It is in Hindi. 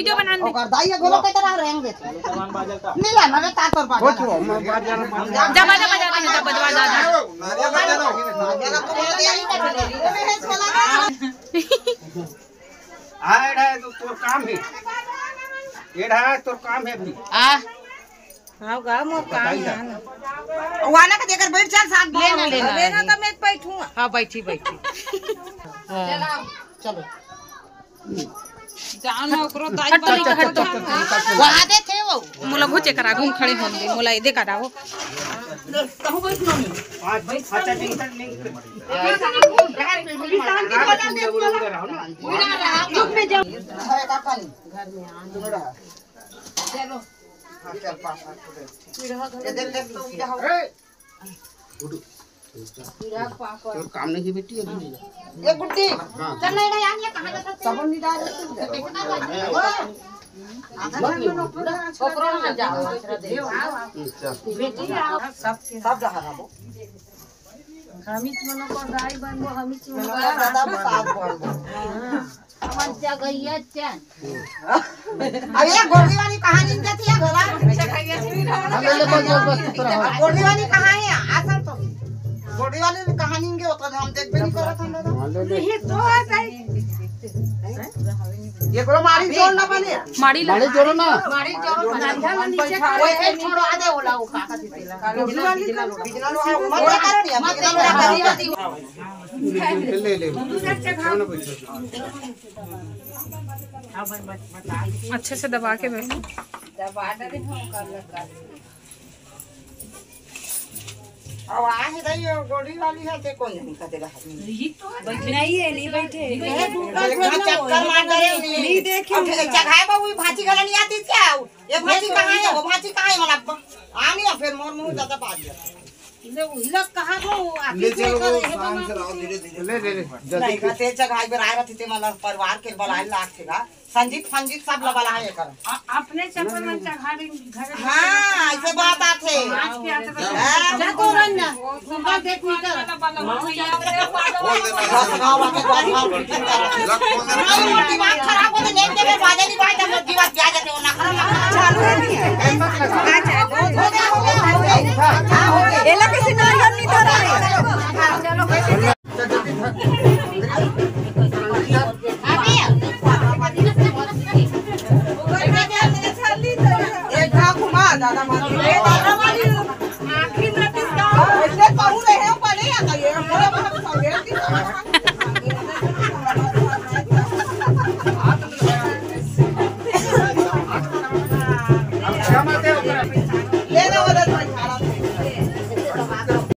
वीडियो बना दे और दाई गोलो के तरह रहेंगे नहीं ला ना ता तोर बाजा जमा जमा जाते हैं तब बजवा दादा हां है तो तोर काम है एड़ा है तोर काम है भी हां गा मोर काम है वाला के देकर बैठ चल साथ लेना तो मैं बैठूं हां बैठी चलो जानो ओकरो दाई वाली घर तो वहां दे थे वो मोला घुचे करा घूम खड़ी होन दे मोला दे करा वो कहूं बैठनो नहीं आज भाई अच्छा टेंशन नहीं चुप में जाओ है काका घर में आंदोड़ा चलो चल पास ये देख तो क्या हो तो काम नहीं बेटी अभी ये गुड्डी चल नहीं यार ये कहां जाता सबन नहीं डाल छोकरो ना जाओ बेटी सब रहा रहो हमिच मनो को दाई बनबो हमिच मनो दादा साथ बनबो हमन जा गईया चैन अरे गोली वाली कहानी क्या थी घरा गोली वाली कहां है आसन तो गोड़ी वाले कहानी के होता हम देख भी नहीं करत हम नहीं तो है ये को मारी जोड़ ना बने मारी जोड़ो ना मारी जोड़ बना नीचे ओए छोड़ो आदे ओला वो काका दिला गोड़ी वाली बिजनल मत ले अच्छे से दबा के बैठ दबा दे कर लगा अब आहे दई गोड़ी वाली है ते कोई नहीं कदेगा बैठना ही है नहीं बैठे चक्कर मार रहे नहीं देखे जगह बाबू भाजी गला नहीं आती क्या ये भाजी कहां है वो भाजी कहां है मतलब आनी फिर मोर मुंह ज्यादा पा दिया ले वो हिलक कहां को आती है काम से रहो धीरे धीरे ले जल्दी कहते जगह पे आए रहते मला परिवार के बुलाए लाग थेगा संजीत सब लबला है कर अपने चक्कर में चघाड़ी घर हां ऐसे बात आथे आज के आते जा तो रन्ना उनका देख नहीं कर दिमाग खराब हो तो देख के बाजा नहीं बाजा मोटी बात क्या जाते हो ना चालू है नहीं है एला कैसे ना नहीं तो रहा चलो दादा मारी आखिर नोटिस का ऐसे कहूं रहे हो पड़े आता ये पूरा बात समझे